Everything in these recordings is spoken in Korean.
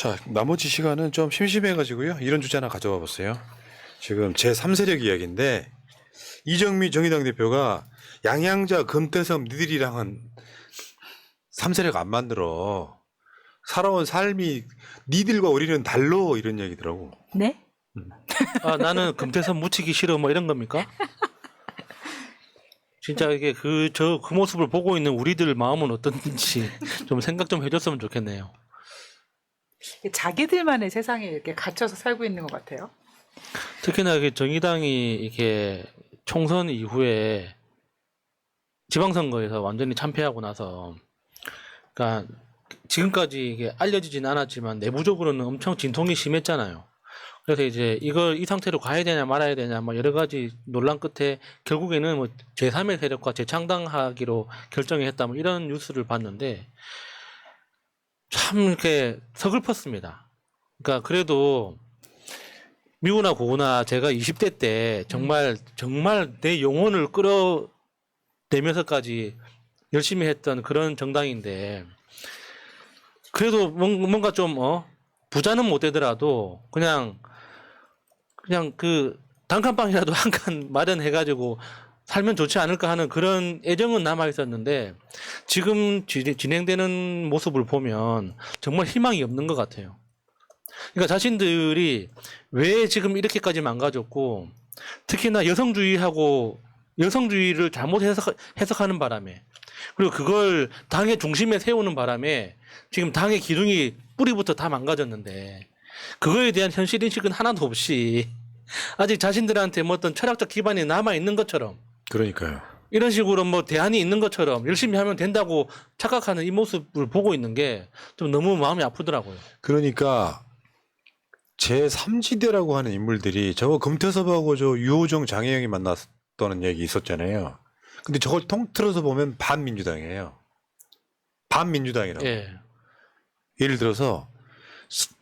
자, 나머지 시간은 좀 심심해가지고요. 이런 주제 하나 가져와 보세요. 지금 제3세력 이야기인데, 이정미 정의당 대표가 양양자, 금태섭 니들이랑은 3세력 안 만들어. 살아온 삶이 니들과 우리는 달로 이런 얘기더라고. 네? 아, 나는 금태섭 묻히기 싫어 뭐 이런 겁니까? 진짜 이게 그 모습을 보고 있는 우리들 마음은 어떤지 좀 생각 좀 해줬으면 좋겠네요. 자기들만의 세상에 이렇게 갇혀서 살고 있는 것 같아요. 특히나 이게 정의당이 이렇게 총선 이후에 지방선거에서 완전히 참패하고 나서, 그러니까 지금까지 이게 알려지진 않았지만 내부적으로는 엄청 진통이 심했잖아요. 그래서 이제 이 상태로 가야 되냐 말아야 되냐 뭐 여러 가지 논란 끝에 결국에는 뭐 제3의 세력과 재창당하기로 결정했다 뭐 이런 뉴스를 봤는데 참 이렇게 서글펐습니다. 그러니까 그래도 미우나 고우나 제가 20대 때 정말 내 영혼을 끌어내면서까지 열심히 했던 그런 정당인데, 그래도 뭔가 좀 부자는 못 되더라도 그냥 그 단칸방이라도 한 칸 마련해가지고 살면 좋지 않을까 하는 그런 애정은 남아 있었는데, 지금 진행되는 모습을 보면 정말 희망이 없는 것 같아요. 그러니까 자신들이 왜 지금 이렇게까지 망가졌고, 특히나 여성주의를 잘못 해석하는 바람에, 그리고 그걸 당의 중심에 세우는 바람에 지금 당의 기둥이 뿌리부터 다 망가졌는데, 그거에 대한 현실인식은 하나도 없이 아직 자신들한테 뭐 어떤 철학적 기반이 남아 있는 것처럼, 그러니까요. 이런 식으로 뭐 대안이 있는 것처럼 열심히 하면 된다고 착각하는 이 모습을 보고 있는 게 좀 너무 마음이 아프더라고요. 그러니까 제3지대라고 하는 인물들이 저거 금태섭하고 저 유호정 장혜영이 만났다는 얘기 있었잖아요. 근데 저걸 통틀어서 보면 반민주당이에요. 반민주당이라고. 예. 예를 들어서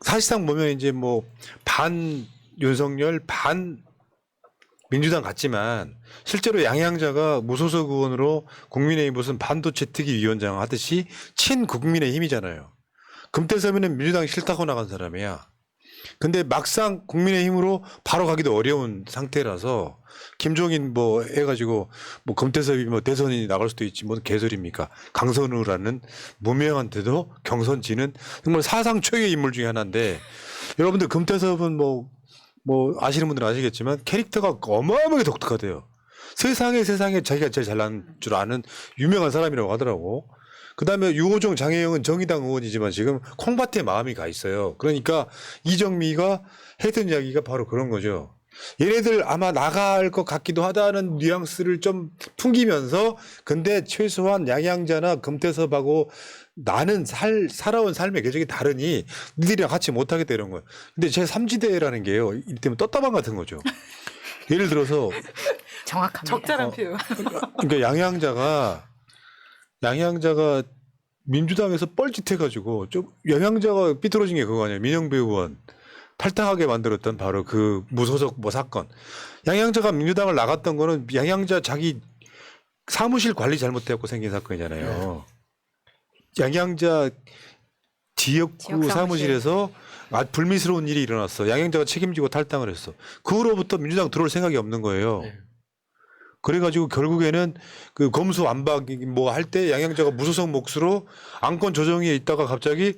사실상 보면 이제 뭐 반 윤석열 반 민주당 같지만 실제로 양양자가 무소속 의원으로 국민의힘 무슨 반도체 특위 위원장 하듯이 친국민의힘이잖아요. 금태섭이는 민주당이 싫다고 나간 사람이야. 근데 막상 국민의힘으로 바로 가기도 어려운 상태라서 김종인 뭐 해가지고 뭐 금태섭이 뭐 대선이 나갈 수도 있지 뭔 개소리입니까? 강선우라는 무명한테도 경선 지는 정말 사상 최고의 인물 중에 하나인데, 여러분들 금태섭은 뭐 아시는 분들은 아시겠지만 캐릭터가 어마어마하게 독특하대요. 세상에 자기가 제일 잘난 줄 아는 유명한 사람이라고 하더라고. 그 다음에 유호정 장혜영은 정의당 의원이지만 지금 콩밭에 마음이 가 있어요. 그러니까 이정미가 했던 이야기가 바로 그런 거죠. 얘네들 아마 나갈 것 같기도 하다는 뉘앙스를 좀 풍기면서, 근데 최소한 양양자나 금태섭하고 나는 살아온 삶의 궤적이 다르니 니들이랑 같이 못하겠다 이런 거예요. 근데 제3지대라는 게요, 이때면 떴다방 같은 거죠. 예를 들어서 정확합니다. 적절한 표현. 그러니까 양양자가 민주당에서 뻘짓해가지고 좀 양양자가 삐뚤어진 게 그거 아니에요. 민영배 의원 탈당하게 만들었던 바로 그 무소속 뭐 사건. 양양자가 민주당을 나갔던 거는 양양자 자기 사무실 관리 잘못해갖고 생긴 사건이잖아요. 양양자 지역구 사무실에서 불미스러운 일이 일어났어. 양양자가 책임지고 탈당을 했어. 그 후로부터 민주당 들어올 생각이 없는 거예요. 네. 그래가지고 결국에는 그 검수 안박 뭐 할 때 양양자가 무소속 몫으로 안건 조정위에 있다가 갑자기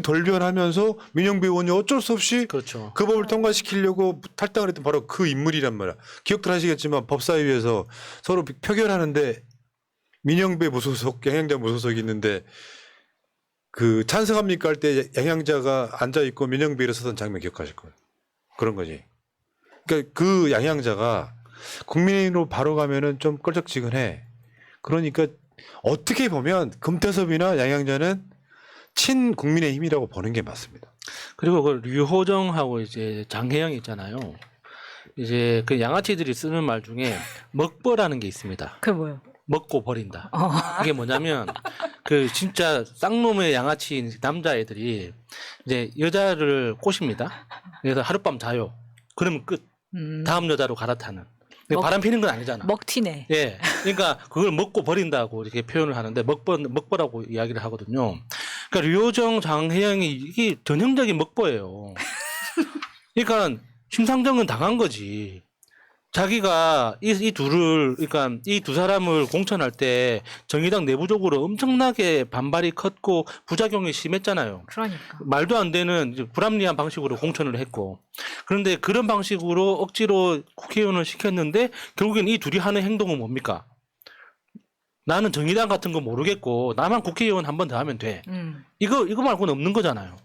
돌변하면서 민영배 의원이 어쩔 수 없이 그렇죠. 그 법을 통과시키려고 탈당을 했던 바로 그 인물이란 말이야. 기억들 하시겠지만 법사위에서 서로 표결하는데 민영배 무소속, 양양자 무소속이 있는데 그 찬성합니까 할 때 양양자가 앉아 있고 민영배 일어서던 장면 기억하실 거예요. 그런 거지. 그러니까 그 양양자가 국민의힘으로 바로 가면은 좀 껄쩍지근해. 그러니까 어떻게 보면 금태섭이나 양양자는 친국민의힘이라고 보는 게 맞습니다. 그리고 그 류호정하고 이제 장혜영 있잖아요. 이제 그 양아치들이 쓰는 말 중에 먹버라는 게 있습니다. 그 뭐요? 먹고 버린다. 이게 뭐냐면 그 진짜 쌍놈의 양아치 남자애들이 이제 여자를 꼬십니다. 그래서 하룻밤 자요. 그러면 끝. 다음 여자로 갈아타는. 바람 피는 건 아니잖아. 먹튀네. 예. 그러니까 그걸 먹고 버린다고 이렇게 표현을 하는데 먹버라고 이야기를 하거든요. 그러니까 류호정, 장혜영이 이게 전형적인 먹보예요. 그러니까 심상정은 당한 거지. 자기가 이 둘을, 그러니까 이 두 사람을 공천할 때 정의당 내부적으로 엄청나게 반발이 컸고 부작용이 심했잖아요. 그러니까. 말도 안 되는 이제 불합리한 방식으로 공천을 했고. 그런데 그런 방식으로 억지로 국회의원을 시켰는데 결국엔 이 둘이 하는 행동은 뭡니까? 나는 정의당 같은 거 모르겠고 나만 국회의원 한 번 더 하면 돼. 이거 말고는 없는 거잖아요.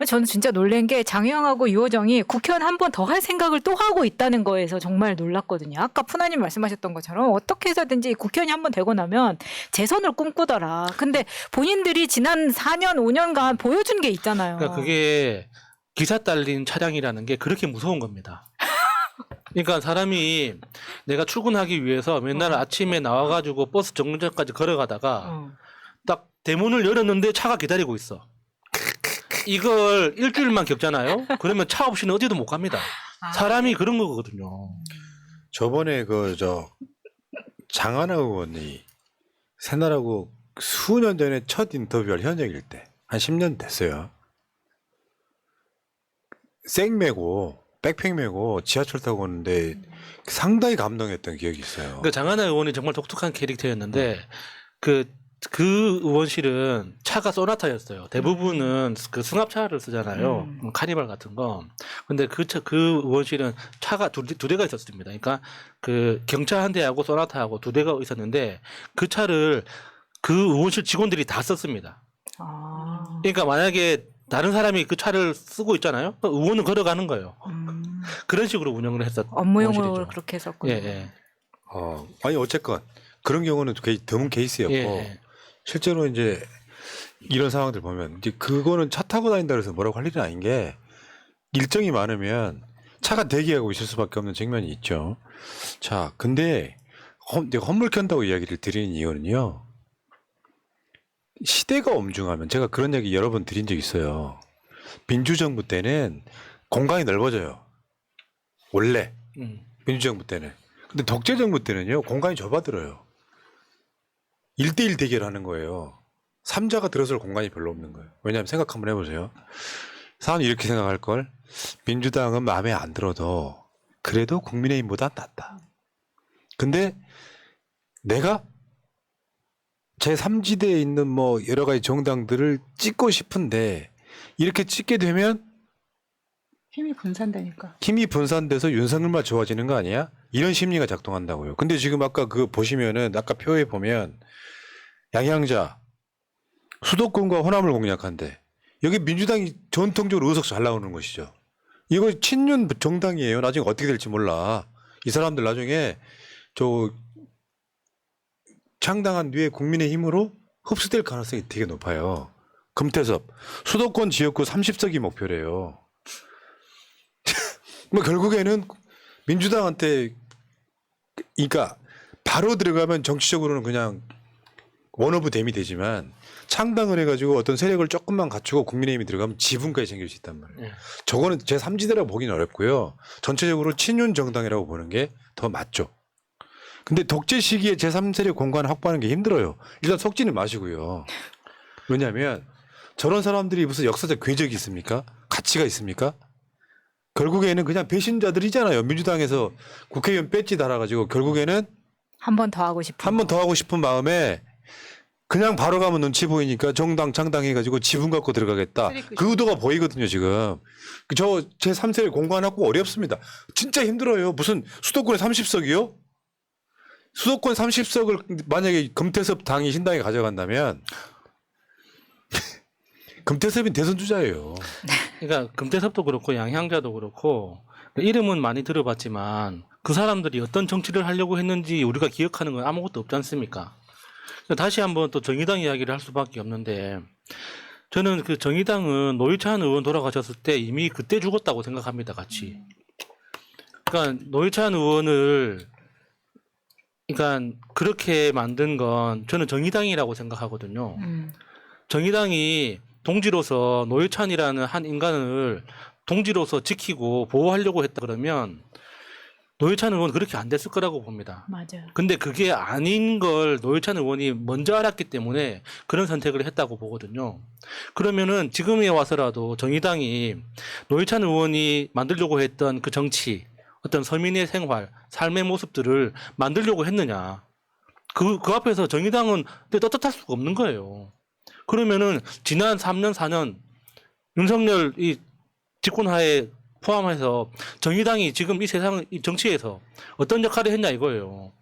저는 진짜 놀란 게 장혜영하고 유호정이 국회의원 한 번 더 할 생각을 또 하고 있다는 거에서 정말 놀랐거든요. 아까 푸나님 말씀하셨던 것처럼 어떻게 해서든지 국회의원이 한 번 되고 나면 재선을 꿈꾸더라. 근데 본인들이 지난 4년, 5년간 보여준 게 있잖아요. 그러니까 그게 기사 딸린 차량이라는 게 그렇게 무서운 겁니다. 그러니까 사람이 내가 출근하기 위해서 맨날 아침에 나와가지고 버스 정류장까지 걸어가다가 딱 대문을 열었는데 차가 기다리고 있어. 이걸 일주일만 겪잖아요. 그러면 차 없이는 어디도 못 갑니다. 사람이 그런 거거든요. 저번에 장하나 의원이 새날하고 수년 전에 첫 인터뷰할 현역일 때 한 10년 됐어요. 생 메고 백팩 메고 지하철 타고 오는데 상당히 감동했던 기억이 있어요. 그러니까 장하나 의원이 정말 독특한 캐릭터였는데 그 의원실은 차가 소나타였어요. 대부분은 그 승합차를 쓰잖아요. 카니발 같은 거. 근데 그 의원실은 차가 두 대가 있었습니다. 그러니까 그 경차 한 대하고 소나타하고 두 대가 있었는데 그 차를 그 의원실 직원들이 다 썼습니다. 그러니까 만약에 다른 사람이 그 차를 쓰고 있잖아요. 의원은 걸어가는 거예요. 그런 식으로 운영을 했었던 업무용으로 의원실이죠. 그렇게 했었군요. 예, 예. 아니 어쨌건 그런 경우는 드문 케이스였고 예. 실제로 이제 이런 상황들 보면 이제 그거는 차 타고 다닌다 그래서 뭐라고 할 일은 아닌 게 일정이 많으면 차가 대기하고 있을 수밖에 없는 측면이 있죠. 자, 근데 내가 헛물 켠다고 이야기를 드리는 이유는요. 시대가 엄중하면 제가 그런 얘기 여러 번 드린 적 있어요. 민주정부 때는 공간이 넓어져요. 원래 민주정부 때는. 근데 독재정부 때는요. 공간이 좁아들어요. 1대1 대결하는 거예요. 3자가 들어설 공간이 별로 없는 거예요. 왜냐하면 생각 한번 해보세요. 사람이 이렇게 생각할 걸. 민주당은 마음에 안 들어도 그래도 국민의힘보다 낫다. 근데 내가 제3지대에 있는 뭐 여러 가지 정당들을 찍고 싶은데 이렇게 찍게 되면 힘이 분산되니까. 힘이 분산돼서 윤석열만 좋아지는 거 아니야? 이런 심리가 작동한다고요. 근데 지금 아까 그 보시면은 아까 표에 보면 양양자 수도권과 호남을 공략한대. 여기 민주당이 전통적으로 의석 잘 나오는 것이죠. 이거 친윤 정당이에요. 나중에 어떻게 될지 몰라. 이 사람들 나중에 창당한 뒤에 국민의힘으로 흡수될 가능성이 되게 높아요. 금태섭 수도권 지역구 30석이 목표래요. 뭐 결국에는 민주당한테 그러니까 바로 들어가면 정치적으로는 그냥 원오브 댐이 되지만 창당을 해가지고 어떤 세력을 조금만 갖추고 국민의힘이 들어가면 지분까지 생길 수 있단 말이에요. 저거는 제3지대라고 보기는 어렵고요. 전체적으로 친윤 정당이라고 보는 게 더 맞죠. 근데 독재 시기에 제3세력 공간을 확보하는 게 힘들어요. 일단 속지는 마시고요. 왜냐하면 저런 사람들이 무슨 역사적 궤적이 있습니까? 가치가 있습니까? 결국에는 그냥 배신자들이잖아요. 민주당에서 국회의원 배지 달아가지고 결국에는 한 번 더 하고 싶은 한 번 더 하고 싶은 마음에 그냥 바로 가면 눈치 보이니까 정당 창당해가지고 지분 갖고 들어가겠다. 그 의도가 보이거든요, 지금. 저 제3세력 공간 확보 어렵습니다. 진짜 힘들어요. 무슨 수도권에 30석이요? 수도권 30석을 만약에 금태섭 당이 신당이 가져간다면 금태섭이 대선 주자예요. 그러니까 금태섭도 그렇고 양향자도 그렇고 이름은 많이 들어봤지만 그 사람들이 어떤 정치를 하려고 했는지 우리가 기억하는 건 아무것도 없지 않습니까? 다시 한번 또 정의당 이야기를 할 수밖에 없는데 저는 그 정의당은 노회찬 의원 돌아가셨을 때 이미 그때 죽었다고 생각합니다, 같이. 그러니까 노회찬 의원을 그러니까 그렇게 만든 건 저는 정의당이라고 생각하거든요. 정의당이 동지로서 노회찬이라는 한 인간을 동지로서 지키고 보호하려고 했다 그러면 노회찬 의원 그렇게 안 됐을 거라고 봅니다. 맞아요. 근데 그게 아닌 걸 노회찬 의원이 먼저 알았기 때문에 그런 선택을 했다고 보거든요. 그러면은 지금에 와서라도 정의당이 노회찬 의원이 만들려고 했던 그 정치, 어떤 서민의 생활, 삶의 모습들을 만들려고 했느냐. 그 앞에서 정의당은 떳떳할 수가 없는 거예요. 그러면은 지난 3년, 4년 윤석열 이 집권하에 포함해서 정의당이 지금 이 세상, 이 정치에서 어떤 역할을 했냐 이거예요.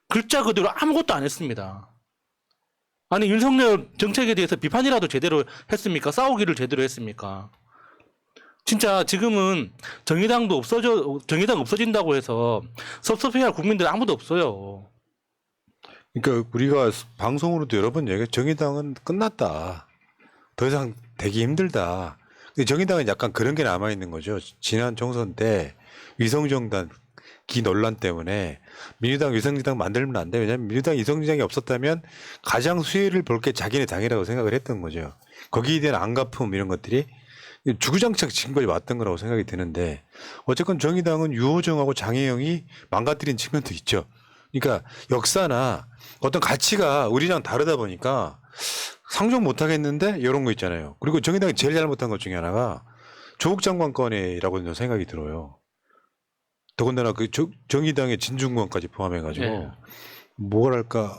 글자 그대로 아무것도 안 했습니다. 아니, 윤석열 정책에 대해서 비판이라도 제대로 했습니까? 싸우기를 제대로 했습니까? 진짜 지금은 정의당 없어진다고 해서 섭섭해할 국민들 아무도 없어요. 그러니까 우리가 방송으로도 여러 번 얘기해 정의당은 끝났다. 더 이상 되기 힘들다. 근데 정의당은 약간 그런 게 남아 있는 거죠. 지난 총선 때 위성정당 기 논란 때문에 민주당 위성정당 만들면 안 돼. 왜냐하면 민주당 위성정당이 없었다면 가장 수혜를 볼 게 자기네 당이라고 생각을 했던 거죠. 거기에 대한 안갚음 이런 것들이 주구장창 지금까지 왔던 거라고 생각이 드는데 어쨌건 정의당은 유호정하고 장혜영이 망가뜨린 측면도 있죠. 그러니까 역사나 어떤 가치가 우리랑 다르다 보니까 상종 못 하겠는데 이런 거 있잖아요. 그리고 정의당이 제일 잘못한 것 중에 하나가 조국 장관 건이라고 저는 생각이 들어요. 더군다나 그 정의당의 진중권까지 포함해가지고 네. 뭐랄까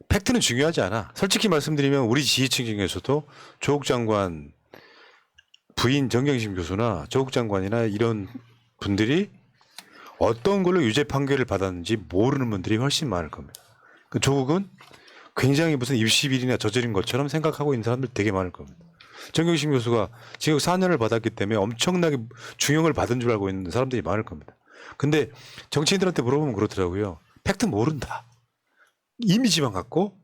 팩트는 중요하지 않아. 솔직히 말씀드리면 우리 지지층 중에서도 조국 장관 부인 정경심 교수나 조국 장관이나 이런 분들이 어떤 걸로 유죄 판결을 받았는지 모르는 분들이 훨씬 많을 겁니다. 그 조국은 굉장히 무슨 입시비리나 저지른 것처럼 생각하고 있는 사람들 되게 많을 겁니다. 정경심 교수가 징역 4년을 받았기 때문에 엄청나게 중형을 받은 줄 알고 있는 사람들이 많을 겁니다. 근데 정치인들한테 물어보면 그렇더라고요. 팩트 모른다. 이미지만 갖고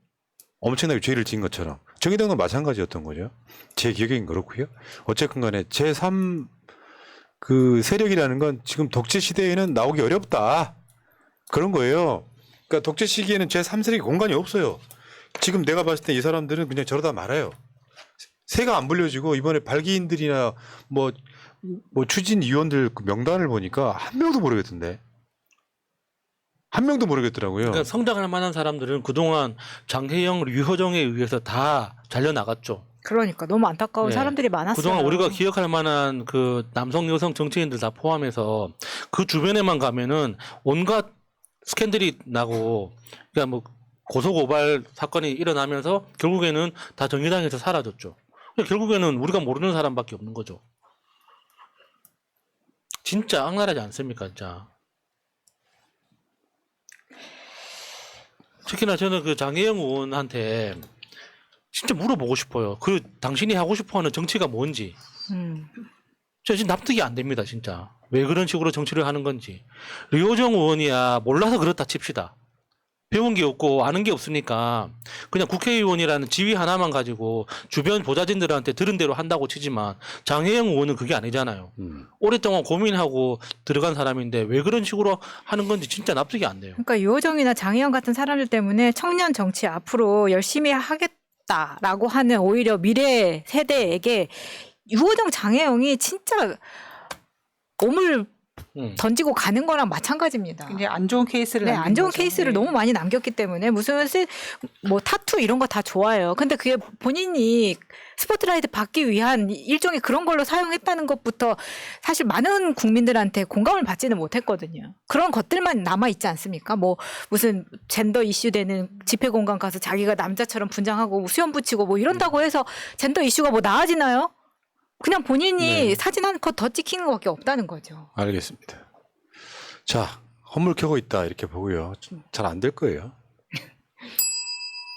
엄청나게 죄를 지은 것처럼. 정의당은 마찬가지였던 거죠. 제 기억엔 그렇고요. 어쨌든 간에 제3 그 세력이라는 건 지금 독재 시대에는 나오기 어렵다. 그런 거예요. 그러니까 독재 시기에는 제3세력이 공간이 없어요. 지금 내가 봤을 때 이 사람들은 그냥 저러다 말아요. 새가 안 불려지고 이번에 발기인들이나 뭐 추진위원들 그 명단을 보니까 한 명도 모르겠던데. 한 명도 모르겠더라고요. 그러니까 성장할 만한 사람들은 그동안 장혜영, 유호정에 의해서 다 잘려나갔죠. 그러니까 너무 안타까운 네. 사람들이 많았어요. 그동안 우리가 기억할 만한 그 남성, 여성 정치인들 다 포함해서 그 주변에만 가면은 온갖 스캔들이 나고, 그러니까 뭐 고소고발 사건이 일어나면서 결국에는 다 정의당에서 사라졌죠. 그러니까 결국에는 우리가 모르는 사람밖에 없는 거죠. 진짜 악랄하지 않습니까, 진짜. 특히나 저는 그 장혜영 의원한테 진짜 물어보고 싶어요. 그 당신이 하고 싶어하는 정치가 뭔지. 저 지금 납득이 안 됩니다, 진짜. 왜 그런 식으로 정치를 하는 건지. 류호정 의원이야 몰라서 그렇다 칩시다. 배운 게 없고 아는 게 없으니까 그냥 국회의원이라는 지위 하나만 가지고 주변 보좌진들한테 들은 대로 한다고 치지만 장혜영 의원은 그게 아니잖아요. 오랫동안 고민하고 들어간 사람인데 왜 그런 식으로 하는 건지 진짜 납득이 안 돼요. 그러니까 유호정이나 장혜영 같은 사람들 때문에 청년 정치 앞으로 열심히 하겠다라고 하는 오히려 미래 세대에게 유호정, 장혜영이 진짜 몸을 던지고 가는 거랑 마찬가지입니다. 이제 안 좋은 케이스를 네, 남긴 안 좋은 거죠. 케이스를 네. 너무 많이 남겼기 때문에 무슨 뭐 타투 이런 거 다 좋아요. 근데 그게 본인이 스포트라이트 받기 위한 일종의 그런 걸로 사용했다는 것부터 사실 많은 국민들한테 공감을 받지는 못했거든요. 그런 것들만 남아 있지 않습니까? 뭐 무슨 젠더 이슈 되는 집회 공간 가서 자기가 남자처럼 분장하고 수염 붙이고 뭐 이런다고 해서 젠더 이슈가 뭐 나아지나요? 그냥 본인이 사진 한 컷 더 찍히는 것밖에 없다는 거죠. 알겠습니다. 자, 허물 켜고 있다 이렇게 보고요. 잘 안 될 거예요.